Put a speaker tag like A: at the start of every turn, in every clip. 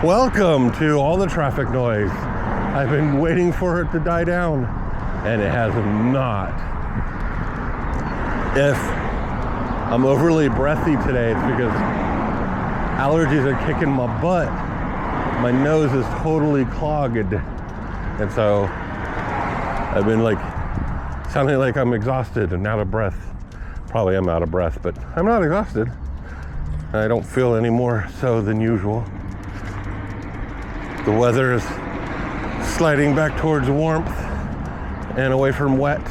A: Welcome to all the traffic noise. I've been waiting for it to die down, and it has not. If I'm overly breathy today, it's because allergies are kicking my butt. My nose is totally clogged, and so I've been sounding like I'm exhausted and out of breath. Probably am out of breath, but I'm not exhausted. I don't feel any more so than usual. The weather is sliding back towards warmth and away from wet.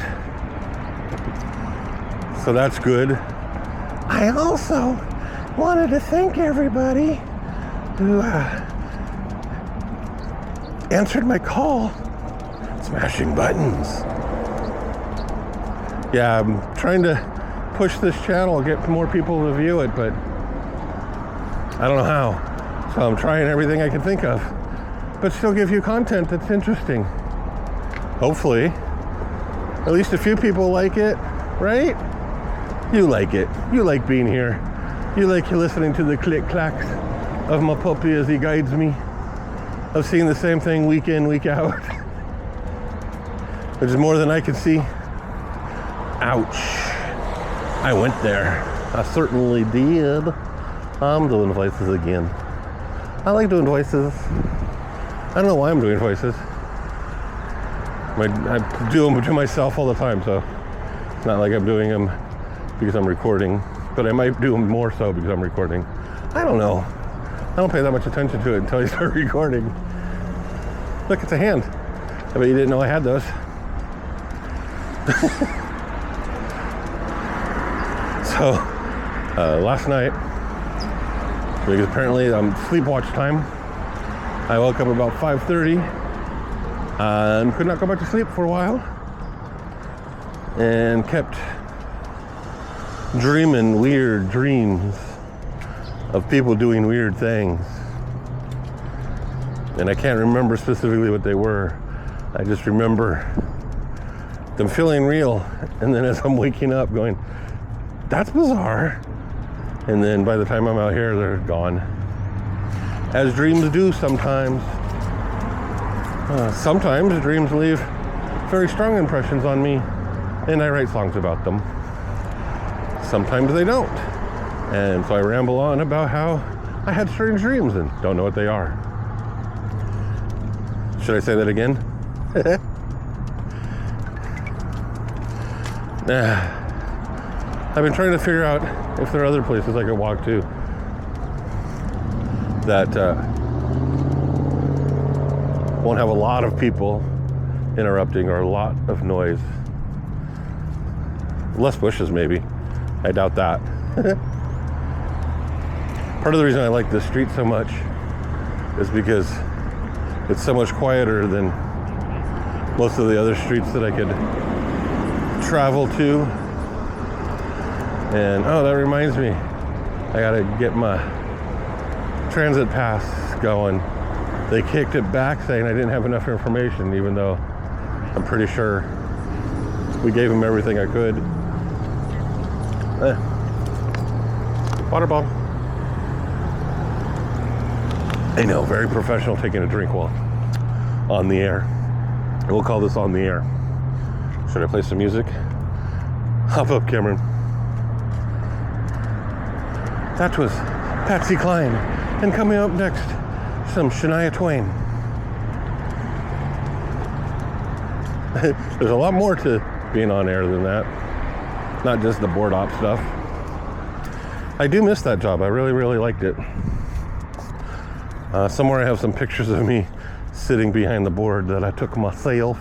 A: So that's good. I also wanted to thank everybody who answered my call. Smashing buttons. Yeah, I'm trying to push this channel, get more people to view it, but I don't know how. So I'm trying everything I can think of, but still give you content that's interesting. Hopefully. At least a few people like it, right? You like it. You like being here. You like listening to the click-clacks of my puppy as he guides me. Of seeing the same thing week in, week out. Which is more than I can see. Ouch. I went there. I certainly did. I'm doing voices again. I like doing voices. I don't know why I'm doing voices. I do them to myself all the time, so it's not like I'm doing them because I'm recording, but I might do them more so because I'm recording. I don't know. I don't pay that much attention to it until you start recording. Look, it's a hand. I bet you didn't know I had those. So, last night, because apparently sleep-watch time, I woke up about 5:30 and could not go back to sleep for a while and kept dreaming weird dreams of people doing weird things. And I can't remember specifically what they were. I just remember them feeling real. And then as I'm waking up going, that's bizarre. And then by the time I'm out here, they're gone. As dreams do sometimes. Sometimes dreams leave very strong impressions on me, and I write songs about them. Sometimes they don't. And so I ramble on about how I had strange dreams and don't know what they are. Should I say that again? I've been trying to figure out if there are other places I could walk to that won't have a lot of people interrupting or a lot of noise. Less bushes, maybe. I doubt that. Part of the reason I like this street so much is because it's so much quieter than most of the other streets that I could travel to. And oh, that reminds me, I gotta get my transit pass going. They kicked it back saying I didn't have enough information, even though I'm pretty sure we gave them everything I could. Water bottle. I know, very professional taking a drink while on the air. We'll call this on the air. Should I play some music? Hop up, Cameron. That was Patsy Cline. And coming up next, some Shania Twain. There's a lot more to being on air than that. Not just the board op stuff. I do miss that job. I really, really liked it. Somewhere I have some pictures of me sitting behind the board that I took myself.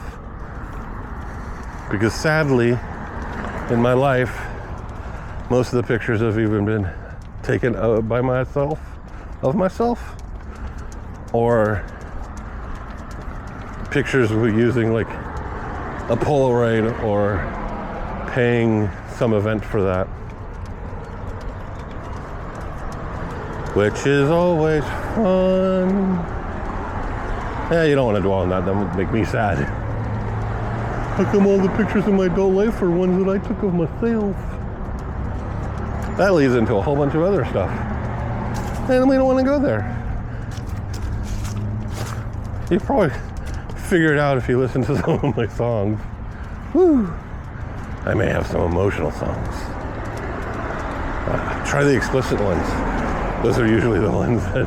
A: Because sadly, in my life, most of the pictures have even been taken by myself, of myself, or pictures using like a Polaroid or paying some event for that, which is always fun. Yeah, you don't want to dwell on that. That would make me sad. How come all the pictures in my adult life are ones that I took of myself? That leads into a whole bunch of other stuff. And we don't want to go there. You probably figure it out if you listen to some of my songs. Woo! I may have some emotional songs. Try the explicit ones. Those are usually the ones that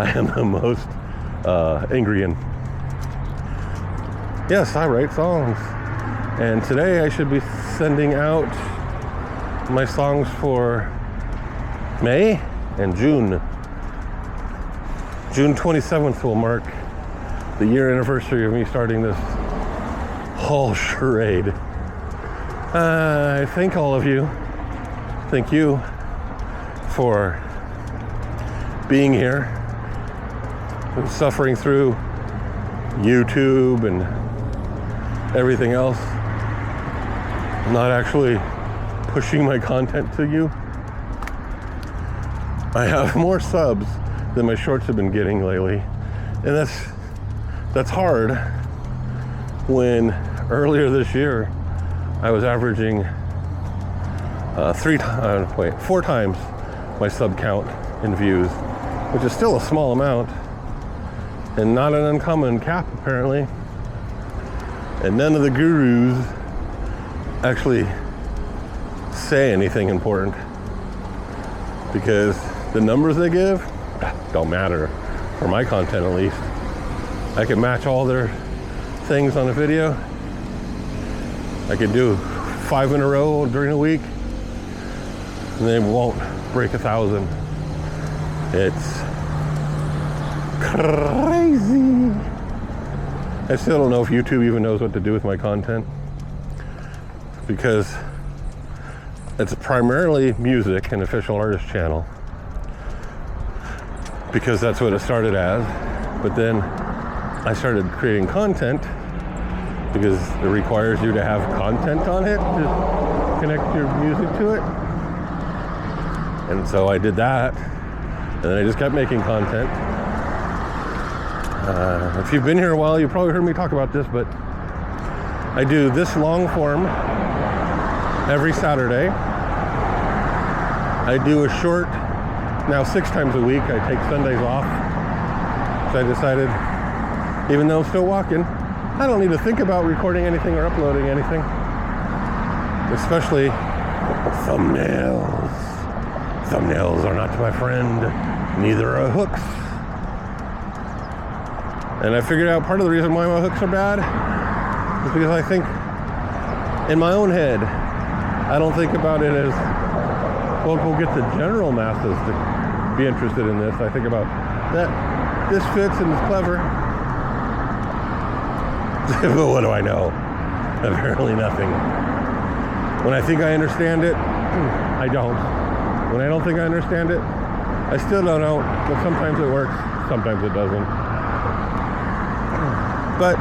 A: I am the most angry in. Yes, I write songs. And today I should be sending out my songs for May and June. June 27th will mark the year anniversary of me starting this whole charade. I thank all of you. Thank you for being here and suffering through YouTube and everything else. Not actually pushing my content to you. I have more subs than my shorts have been getting lately. And that's hard when earlier this year I was averaging 4 times my sub count in views, which is still a small amount and not an uncommon cap apparently. And none of the gurus actually say anything important because the numbers they give don't matter, for my content at least. I can match all their things on a video. I could do 5 in a row during a week and they won't break 1,000. It's crazy. I still don't know if YouTube even knows what to do with my content because it's primarily music and official artist channel because that's what it started as. But then I started creating content because it requires you to have content on it to connect your music to it. And so I did that, and then I just kept making content. If you've been here a while, you probably heard me talk about this, but I do this long form every Saturday. I do a short now 6 times a week. I take Sundays off. So I decided, even though I'm still walking, I don't need to think about recording anything or uploading anything. Especially thumbnails. Thumbnails are not my friend. Neither are hooks. And I figured out part of the reason why my hooks are bad is because I think in my own head, I don't think about it as, well, we'll get the general masses to be interested in this. I think about that this fits and is clever. But what do I know? Apparently nothing. When I think I understand it, I don't. When I don't think I understand it, I still don't know. But sometimes it works, sometimes it doesn't. But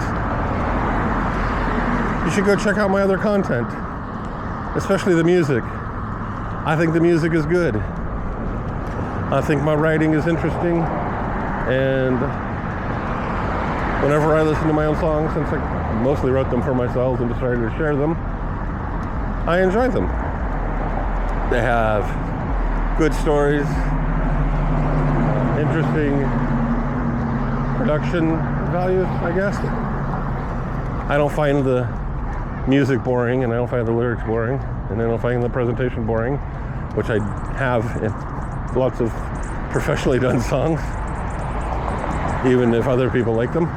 A: you should go check out my other content, especially the music. I think the music is good. I think my writing is interesting, and whenever I listen to my own songs, since I mostly wrote them for myself and decided to share them, I enjoy them. They have good stories, interesting production values, I guess. I don't find the music boring, and I don't find the lyrics boring, and I don't find the presentation boring, which I have in lots of professionally done songs, even if other people like them.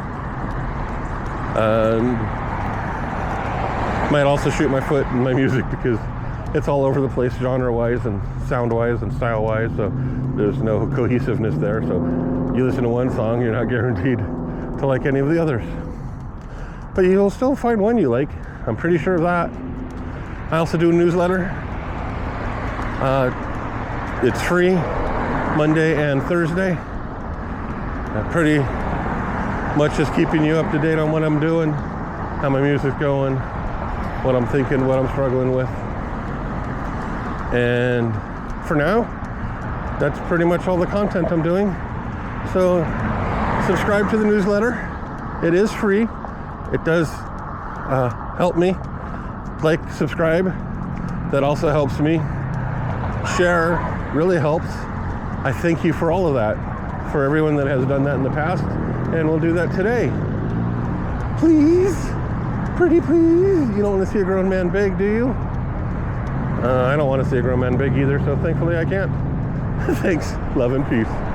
A: Might also shoot my foot in my music because it's all over the place genre-wise and sound-wise and style-wise, so there's no cohesiveness there. So you listen to one song, you're not guaranteed to like any of the others. But you'll still find one you like. I'm pretty sure of that. I also do a newsletter. It's free Monday and Thursday. Pretty much just keeping you up to date on what I'm doing, how my music's going, what I'm thinking, what I'm struggling with. And for now, that's pretty much all the content I'm doing. So subscribe to the newsletter. It is free. It does help me. Like, subscribe. That also helps me. Share really helps. I thank you for all of that, for everyone that has done that in the past, and will do that today. Please? Pretty please? You don't want to see a grown man big, do you? I don't want to see a grown man big either, so thankfully I can't. Thanks. Love and peace.